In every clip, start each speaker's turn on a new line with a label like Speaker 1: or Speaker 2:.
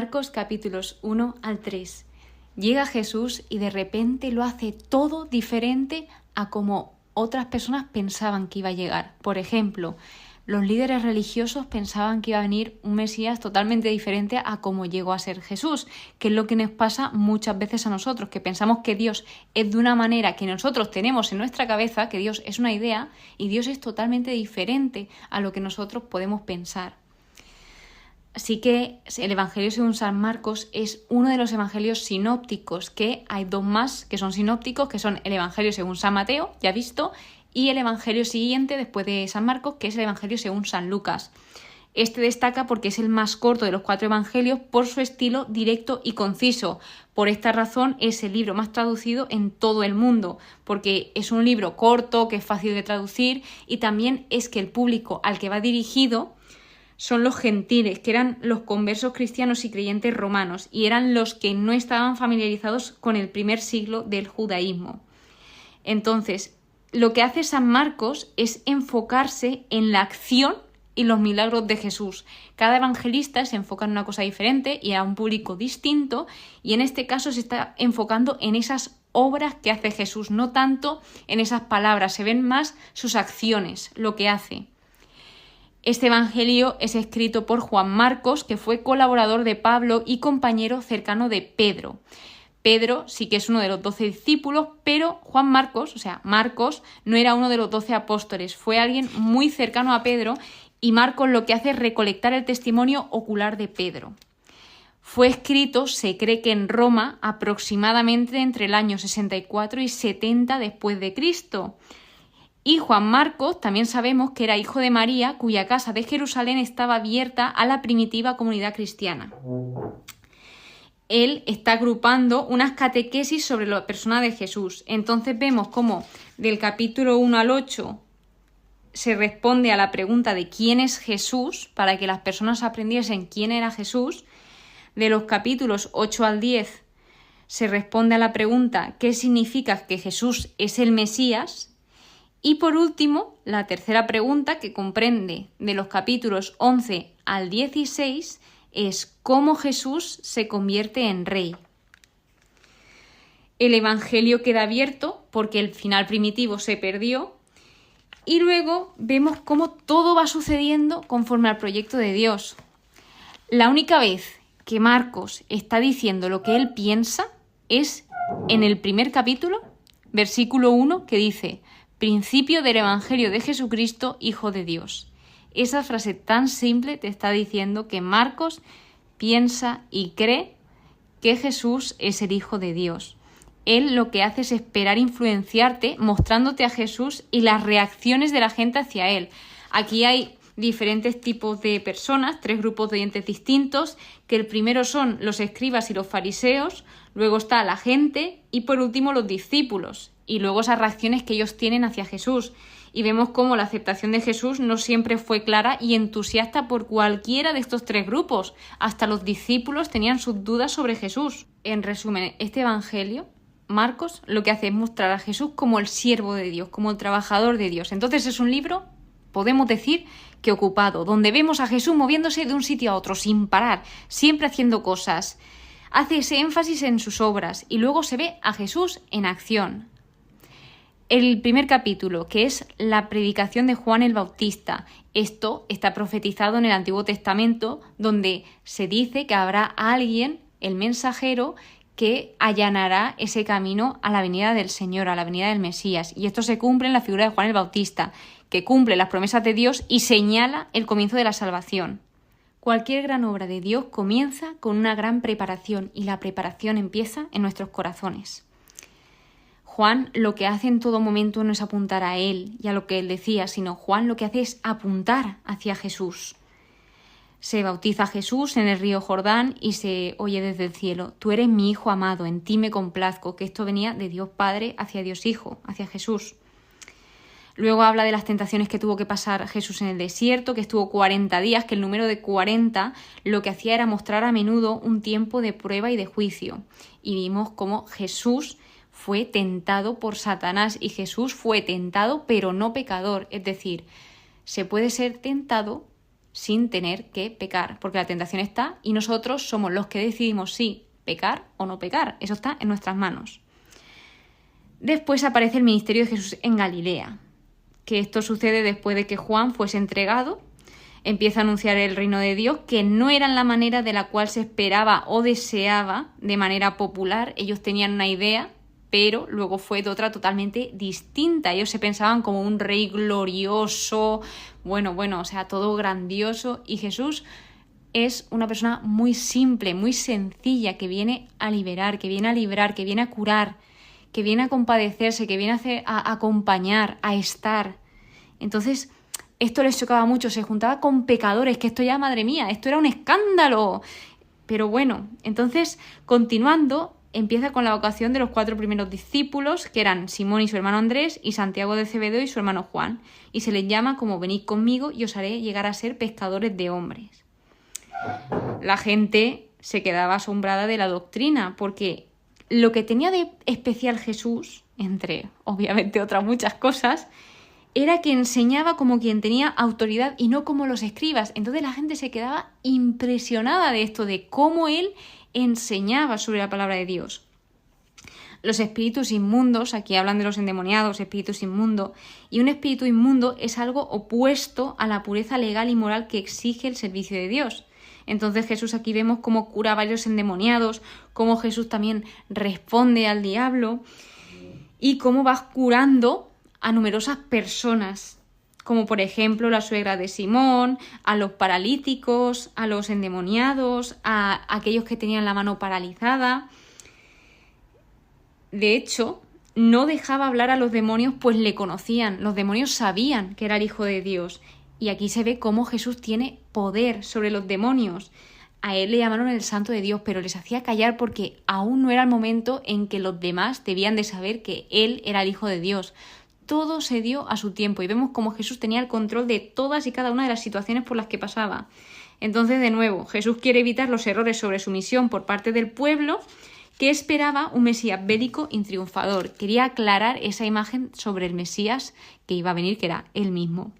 Speaker 1: Marcos capítulos 1 al 3. Llega Jesús y de repente lo hace todo diferente a como otras personas pensaban que iba a llegar. Por ejemplo, los líderes religiosos pensaban que iba a venir un Mesías totalmente diferente a como llegó a ser Jesús, que es lo que nos pasa muchas veces a nosotros, que pensamos que Dios es de una manera que nosotros tenemos en nuestra cabeza, que Dios es una idea y Dios es totalmente diferente a lo que nosotros podemos pensar. Así que el Evangelio según San Marcos es uno de los evangelios sinópticos, que hay dos más que son sinópticos, que son el Evangelio según San Mateo, ya visto, y el Evangelio siguiente después de San Marcos, que es el Evangelio según San Lucas. Este destaca porque es el más corto de los 4 evangelios por su estilo directo y conciso. Por esta razón es el libro más traducido en todo el mundo, porque es un libro corto, que es fácil de traducir, y también es que el público al que va dirigido son los gentiles, que eran los conversos cristianos y creyentes romanos, y eran los que no estaban familiarizados con el primer siglo del judaísmo. Entonces, lo que hace San Marcos es enfocarse en la acción y los milagros de Jesús. Cada evangelista se enfoca en una cosa diferente y a un público distinto, y en este caso se está enfocando en esas obras que hace Jesús, no tanto en esas palabras, se ven más sus acciones, lo que hace. Este evangelio es escrito por Juan Marcos, que fue colaborador de Pablo y compañero cercano de Pedro. Pedro sí que es uno de los 12 discípulos, pero Juan Marcos, o sea, Marcos, no era uno de los 12 apóstoles, fue alguien muy cercano a Pedro, y Marcos lo que hace es recolectar el testimonio ocular de Pedro. Fue escrito, se cree que en Roma, aproximadamente entre el año 64 y 70 después de Cristo. Y Juan Marcos también sabemos que era hijo de María, cuya casa de Jerusalén estaba abierta a la primitiva comunidad cristiana. Él está agrupando unas catequesis sobre la persona de Jesús. Entonces vemos cómo del capítulo 1 al 8 se responde a la pregunta de quién es Jesús, para que las personas aprendiesen quién era Jesús. De los capítulos 8 al 10 se responde a la pregunta ¿qué significa que Jesús es el Mesías? Y por último, la tercera pregunta, que comprende de los capítulos 11 al 16, es ¿cómo Jesús se convierte en rey? El Evangelio queda abierto porque el final primitivo se perdió, y luego vemos cómo todo va sucediendo conforme al proyecto de Dios. La única vez que Marcos está diciendo lo que él piensa es en el primer capítulo, versículo 1, que dice: principio del Evangelio de Jesucristo, Hijo de Dios. Esa frase tan simple te está diciendo que Marcos piensa y cree que Jesús es el Hijo de Dios. Él lo que hace es esperar influenciarte mostrándote a Jesús y las reacciones de la gente hacia él. Aquí hay diferentes tipos de personas, 3 grupos de oyentes distintos, que el primero son los escribas y los fariseos, luego está la gente y por último los discípulos, y luego esas reacciones que ellos tienen hacia Jesús. Y vemos cómo la aceptación de Jesús no siempre fue clara y entusiasta por cualquiera de estos 3 grupos. Hasta los discípulos tenían sus dudas sobre Jesús. En resumen, este evangelio, Marcos, lo que hace es mostrar a Jesús como el siervo de Dios, como el trabajador de Dios. Entonces es un libro, podemos decir, que ocupado, donde vemos a Jesús moviéndose de un sitio a otro sin parar, siempre haciendo cosas. Hace ese énfasis en sus obras y luego se ve a Jesús en acción. El primer capítulo, que es la predicación de Juan el Bautista. Esto está profetizado en el Antiguo Testamento, donde se dice que habrá alguien, el mensajero, que allanará ese camino a la venida del Señor, a la venida del Mesías. Y esto se cumple en la figura de Juan el Bautista, que cumple las promesas de Dios y señala el comienzo de la salvación. Cualquier gran obra de Dios comienza con una gran preparación, y la preparación empieza en nuestros corazones. Juan lo que hace en todo momento no es apuntar a él y a lo que él decía, sino Juan lo que hace es apuntar hacia Jesús. Se bautiza a Jesús en el río Jordán y se oye desde el cielo: tú eres mi Hijo amado, en ti me complazco, que esto venía de Dios Padre hacia Dios Hijo, hacia Jesús. Luego habla de las tentaciones que tuvo que pasar Jesús en el desierto, que estuvo 40 días, que el número de 40 lo que hacía era mostrar a menudo un tiempo de prueba y de juicio. Y vimos cómo Jesús fue tentado por Satanás, y Jesús fue tentado pero no pecador. Es decir, se puede ser tentado sin tener que pecar, porque la tentación está y nosotros somos los que decidimos si pecar o no pecar. Eso está en nuestras manos. Después aparece el ministerio de Jesús en Galilea, que esto sucede después de que Juan fuese entregado. Empieza a anunciar el reino de Dios, que no era la manera de la cual se esperaba o deseaba de manera popular. Ellos tenían una idea, pero luego fue de otra totalmente distinta. Ellos se pensaban como un rey glorioso, bueno, o sea, todo grandioso. Y Jesús es una persona muy simple, muy sencilla, que viene a liberar, que viene a librar, que viene a curar, que viene a compadecerse, que viene a acompañar, a estar. Entonces, esto les chocaba mucho, se juntaba con pecadores, que esto ya, madre mía, esto era un escándalo. Pero bueno, entonces, continuando, empieza con la vocación de los 4 primeros discípulos, que eran Simón y su hermano Andrés, y Santiago de Zebedeo y su hermano Juan. Y se les llama como venid conmigo y os haré llegar a ser pescadores de hombres. La gente se quedaba asombrada de la doctrina, porque lo que tenía de especial Jesús, entre obviamente otras muchas cosas, era que enseñaba como quien tenía autoridad y no como los escribas. Entonces la gente se quedaba impresionada de esto, de cómo él enseñaba sobre la palabra de Dios. Los espíritus inmundos, aquí hablan de los endemoniados, espíritus inmundos, y un espíritu inmundo es algo opuesto a la pureza legal y moral que exige el servicio de Dios. Entonces Jesús aquí vemos cómo cura a varios endemoniados, cómo Jesús también responde al diablo y cómo va curando a numerosas personas, como por ejemplo la suegra de Simón, a los paralíticos, a los endemoniados, a aquellos que tenían la mano paralizada. De hecho, no dejaba hablar a los demonios, pues le conocían. Los demonios sabían que era el Hijo de Dios. Y aquí se ve cómo Jesús tiene poder sobre los demonios. A él le llamaron el Santo de Dios, pero les hacía callar porque aún no era el momento en que los demás debían de saber que él era el Hijo de Dios. Todo se dio a su tiempo y vemos cómo Jesús tenía el control de todas y cada una de las situaciones por las que pasaba. Entonces, de nuevo, Jesús quiere evitar los errores sobre su misión por parte del pueblo, que esperaba un Mesías bélico y triunfador. Quería aclarar esa imagen sobre el Mesías que iba a venir, que era él mismo.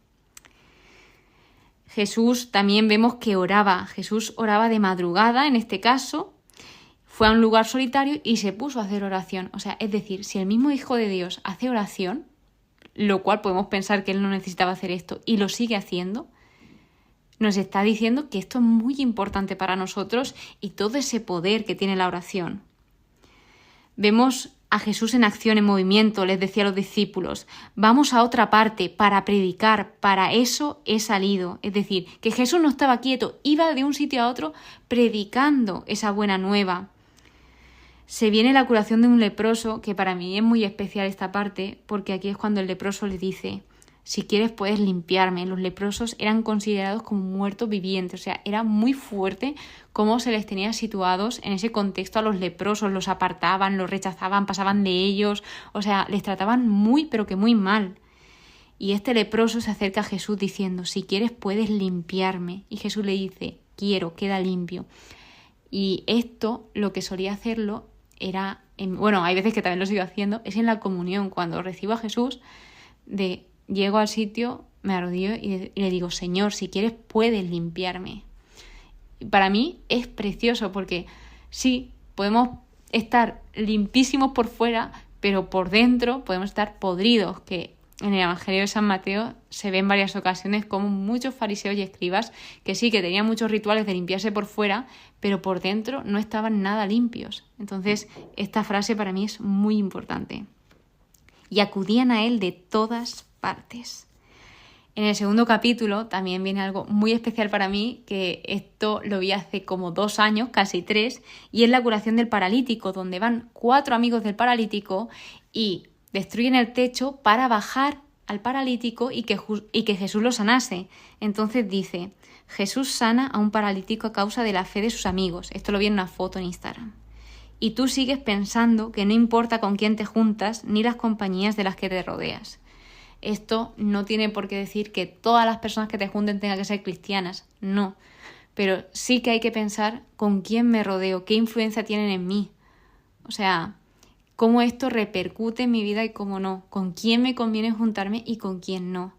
Speaker 1: Jesús también vemos que oraba. Jesús oraba de madrugada, en este caso. Fue a un lugar solitario y se puso a hacer oración. O sea, es decir, si el mismo Hijo de Dios hace oración, lo cual podemos pensar que él no necesitaba hacer esto y lo sigue haciendo, nos está diciendo que esto es muy importante para nosotros y todo ese poder que tiene la oración. Vemos a Jesús en acción, en movimiento, les decía a los discípulos, vamos a otra parte para predicar, para eso he salido. Es decir, que Jesús no estaba quieto, iba de un sitio a otro predicando esa buena nueva. Se viene la curación de un leproso, que para mí es muy especial esta parte, porque aquí es cuando el leproso le dice, si quieres puedes limpiarme. Los leprosos eran considerados como muertos vivientes, o sea, era muy fuerte cómo se les tenía situados en ese contexto a los leprosos, los apartaban, los rechazaban, pasaban de ellos, o sea, les trataban muy, pero que muy mal. Y este leproso se acerca a Jesús diciendo, si quieres puedes limpiarme. Y Jesús le dice, quiero, queda limpio. Y esto, lo que solía hacerlo era, hay veces que también lo sigo haciendo, es en la comunión, cuando recibo a Jesús, llego al sitio, me arrodillo y le digo, Señor, si quieres puedes limpiarme. Y para mí es precioso porque sí, podemos estar limpísimos por fuera, pero por dentro podemos estar podridos, que en el Evangelio de San Mateo se ve en varias ocasiones como muchos fariseos y escribas que sí, que tenían muchos rituales de limpiarse por fuera, pero por dentro no estaban nada limpios. Entonces, esta frase para mí es muy importante. Y acudían a él de todas partes. En el segundo capítulo también viene algo muy especial para mí, que esto lo vi hace como 2 años, casi 3, y es la curación del paralítico, donde van 4 amigos del paralítico y destruyen el techo para bajar al paralítico y que Jesús lo sanase. Entonces dice, Jesús sana a un paralítico a causa de la fe de sus amigos. Esto lo vi en una foto en Instagram. Y tú sigues pensando que no importa con quién te juntas ni las compañías de las que te rodeas. Esto no tiene por qué decir que todas las personas que te junten tengan que ser cristianas, no. Pero sí que hay que pensar con quién me rodeo, qué influencia tienen en mí. O sea, cómo esto repercute en mi vida y cómo no, con quién me conviene juntarme y con quién no.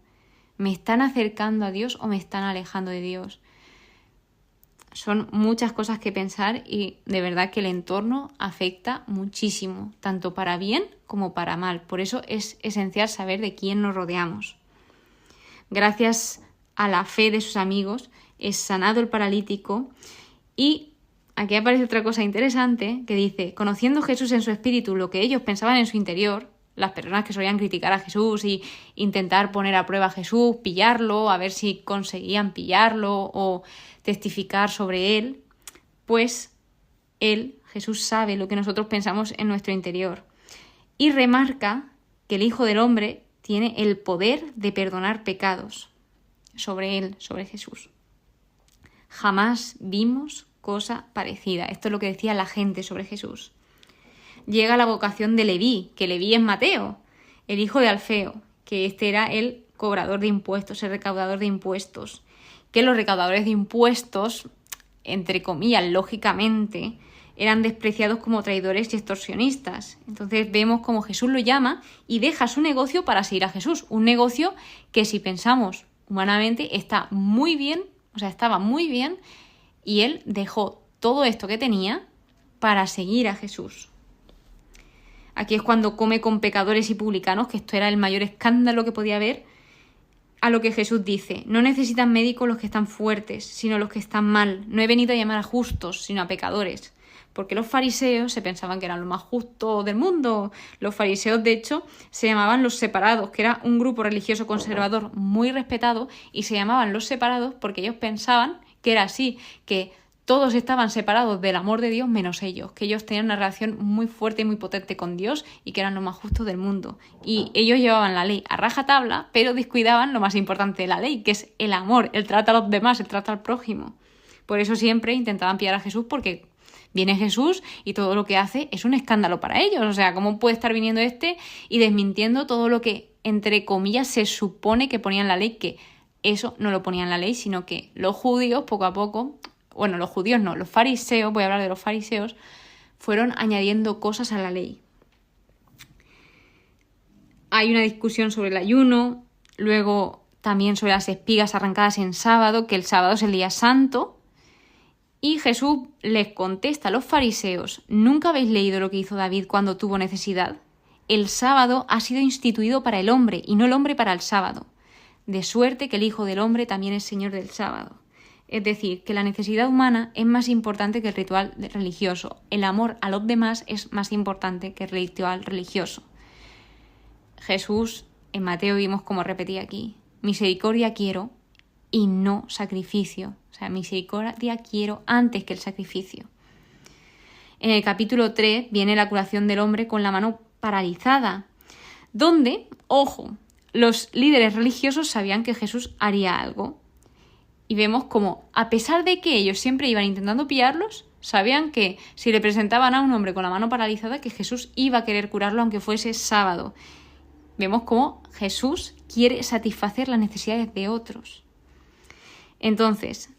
Speaker 1: ¿Me están acercando a Dios o me están alejando de Dios? Son muchas cosas que pensar y de verdad que el entorno afecta muchísimo, tanto para bien como para mal. Por eso es esencial saber de quién nos rodeamos. Gracias a la fe de sus amigos es sanado el paralítico y aquí aparece otra cosa interesante que dice, conociendo Jesús en su espíritu lo que ellos pensaban en su interior, las personas que solían criticar a Jesús y intentar poner a prueba a Jesús, pillarlo, a ver si conseguían pillarlo o testificar sobre él, pues él, Jesús, sabe lo que nosotros pensamos en nuestro interior y remarca que el Hijo del Hombre tiene el poder de perdonar pecados sobre él, sobre Jesús. Jamás vimos cosa parecida. Esto es lo que decía la gente sobre Jesús. Llega la vocación de Leví, que Leví es Mateo, el hijo de Alfeo, que este era el cobrador de impuestos, el recaudador de impuestos. Que los recaudadores de impuestos, entre comillas, lógicamente, eran despreciados como traidores y extorsionistas. Entonces vemos cómo Jesús lo llama y deja su negocio para seguir a Jesús. Un negocio que, si pensamos humanamente, está muy bien, o sea, estaba muy bien, y él dejó todo esto que tenía para seguir a Jesús. Aquí es cuando come con pecadores y publicanos, que esto era el mayor escándalo que podía haber, a lo que Jesús dice, no necesitan médicos los que están fuertes, sino los que están mal. No he venido a llamar a justos, sino a pecadores. Porque los fariseos se pensaban que eran lo más justo del mundo. Los fariseos, de hecho, se llamaban los separados, que era un grupo religioso conservador muy respetado, y se llamaban los separados porque ellos pensaban que era así, que todos estaban separados del amor de Dios menos ellos, que ellos tenían una relación muy fuerte y muy potente con Dios y que eran lo más justos del mundo. Y ellos llevaban la ley a rajatabla, pero descuidaban lo más importante de la ley, que es el amor, el trato a los demás, el trato al prójimo. Por eso siempre intentaban pillar a Jesús, porque viene Jesús y todo lo que hace es un escándalo para ellos. O sea, ¿cómo puede estar viniendo y desmintiendo todo lo que, entre comillas, se supone que ponía en la ley? Que eso no lo ponía en la ley, sino que los judíos, poco a poco... Bueno, los judíos no, los fariseos, voy a hablar de los fariseos, fueron añadiendo cosas a la ley. Hay una discusión sobre el ayuno, luego también sobre las espigas arrancadas en sábado, que el sábado es el día santo, y Jesús les contesta a los fariseos, ¿nunca habéis leído lo que hizo David cuando tuvo necesidad? El sábado ha sido instituido para el hombre y no el hombre para el sábado, de suerte que el Hijo del Hombre también es Señor del sábado. Es decir, que la necesidad humana es más importante que el ritual religioso. El amor a los demás es más importante que el ritual religioso. Jesús, en Mateo vimos como repetía aquí, misericordia quiero y no sacrificio. O sea, misericordia quiero antes que el sacrificio. En el capítulo 3 viene la curación del hombre con la mano paralizada, donde, ojo, los líderes religiosos sabían que Jesús haría algo. Y vemos como, a pesar de que ellos siempre iban intentando pillarlos, sabían que si le presentaban a un hombre con la mano paralizada, que Jesús iba a querer curarlo aunque fuese sábado. Vemos cómo Jesús quiere satisfacer las necesidades de otros. Entonces,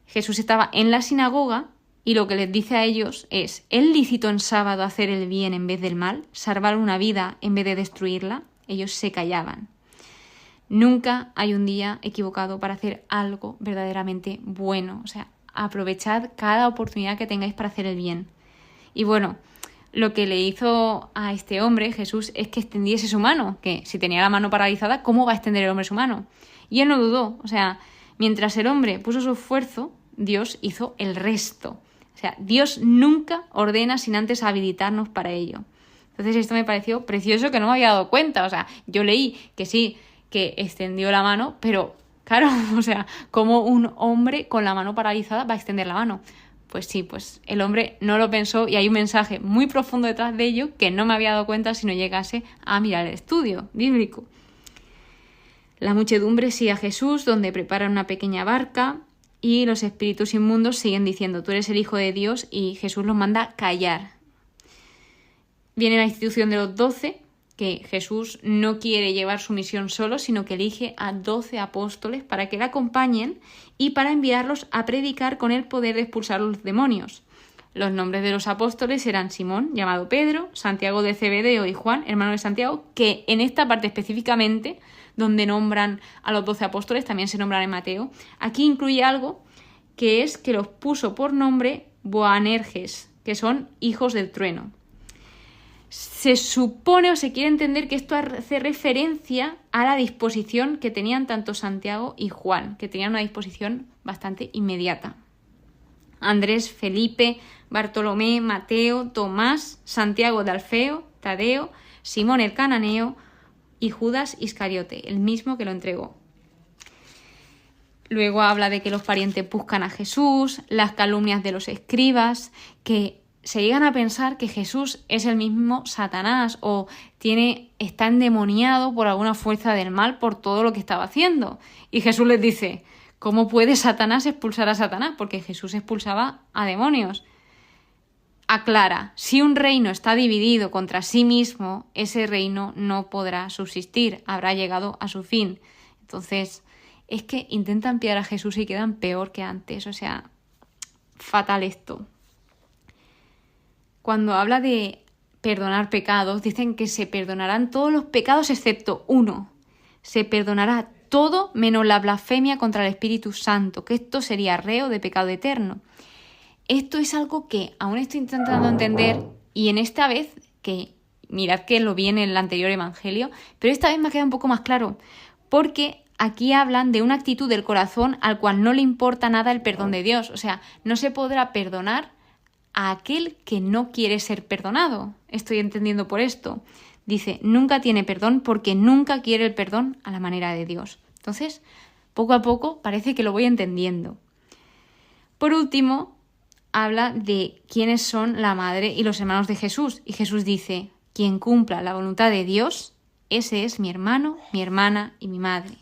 Speaker 1: Jesús estaba en la sinagoga y lo que les dice a ellos es, ¿es lícito en sábado hacer el bien en vez del mal? ¿Salvar una vida en vez de destruirla? Ellos se callaban. Nunca hay un día equivocado para hacer algo verdaderamente bueno. O sea, aprovechad cada oportunidad que tengáis para hacer el bien. Y bueno, lo que le hizo a este hombre, Jesús, es que extendiese su mano. Que si tenía la mano paralizada, ¿cómo va a extender el hombre su mano? Y él no dudó. O sea, mientras el hombre puso su esfuerzo, Dios hizo el resto. O sea, Dios nunca ordena sin antes habilitarnos para ello. Entonces esto me pareció precioso, que no me había dado cuenta. O sea, yo leí que sí, que extendió la mano, pero claro, o sea, ¿cómo un hombre con la mano paralizada va a extender la mano? Pues sí, pues el hombre no lo pensó y hay un mensaje muy profundo detrás de ello que no me había dado cuenta si no llegase a mirar el estudio bíblico. La muchedumbre sigue a Jesús, donde preparan una pequeña barca y los espíritus inmundos siguen diciendo, tú eres el Hijo de Dios, y Jesús los manda callar. Viene la institución de los 12, que Jesús no quiere llevar su misión solo, sino que elige a 12 apóstoles para que le acompañen y para enviarlos a predicar con el poder de expulsar los demonios. Los nombres de los apóstoles eran Simón, llamado Pedro, Santiago de Zebedeo y Juan, hermano de Santiago, que en esta parte específicamente, donde nombran a los 12 apóstoles, también se nombran en Mateo. Aquí incluye algo que es que los puso por nombre Boanerges, que son hijos del trueno. Se supone o se quiere entender que esto hace referencia a la disposición que tenían tanto Santiago y Juan, que tenían una disposición bastante inmediata. Andrés, Felipe, Bartolomé, Mateo, Tomás, Santiago de Alfeo, Tadeo, Simón el cananeo y Judas Iscariote, el mismo que lo entregó. Luego habla de que los parientes buscan a Jesús, las calumnias de los escribas, que se llegan a pensar que Jesús es el mismo Satanás o está endemoniado por alguna fuerza del mal por todo lo que estaba haciendo. Y Jesús les dice, ¿cómo puede Satanás expulsar a Satanás? Porque Jesús expulsaba a demonios. Aclara, si un reino está dividido contra sí mismo, ese reino no podrá subsistir, habrá llegado a su fin. Entonces, es que intentan pillar a Jesús y quedan peor que antes. O sea, fatal esto. Cuando habla de perdonar pecados, dicen que se perdonarán todos los pecados excepto uno. Se perdonará todo menos la blasfemia contra el Espíritu Santo, que esto sería reo de pecado eterno. Esto es algo que aún estoy intentando entender y en esta vez, que mirad que lo vi en el anterior evangelio, pero esta vez me ha quedado un poco más claro, porque aquí hablan de una actitud del corazón al cual no le importa nada el perdón de Dios. O sea, no se podrá perdonar a aquel que no quiere ser perdonado. Estoy entendiendo por esto. Dice, nunca tiene perdón porque nunca quiere el perdón a la manera de Dios. Entonces, poco a poco parece que lo voy entendiendo. Por último, habla de quiénes son la madre y los hermanos de Jesús. Y Jesús dice, quien cumpla la voluntad de Dios, ese es mi hermano, mi hermana y mi madre.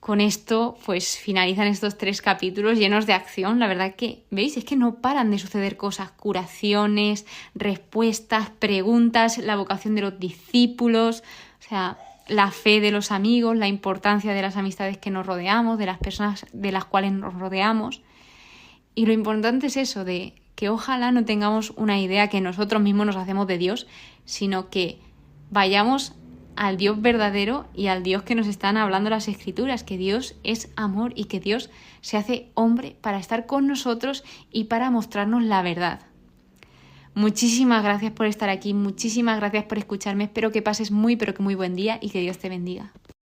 Speaker 1: Con esto, pues finalizan estos 3 capítulos llenos de acción. La verdad que, ¿veis? Es que no paran de suceder cosas. Curaciones, respuestas, preguntas, la vocación de los discípulos, o sea, la fe de los amigos, la importancia de las amistades que nos rodeamos, de las personas de las cuales nos rodeamos. Y lo importante es eso, de que ojalá no tengamos una idea que nosotros mismos nos hacemos de Dios, sino que vayamos al Dios verdadero y al Dios que nos están hablando las Escrituras, que Dios es amor y que Dios se hace hombre para estar con nosotros y para mostrarnos la verdad. Muchísimas gracias por estar aquí, muchísimas gracias por escucharme, espero que pases muy pero que muy buen día y que Dios te bendiga.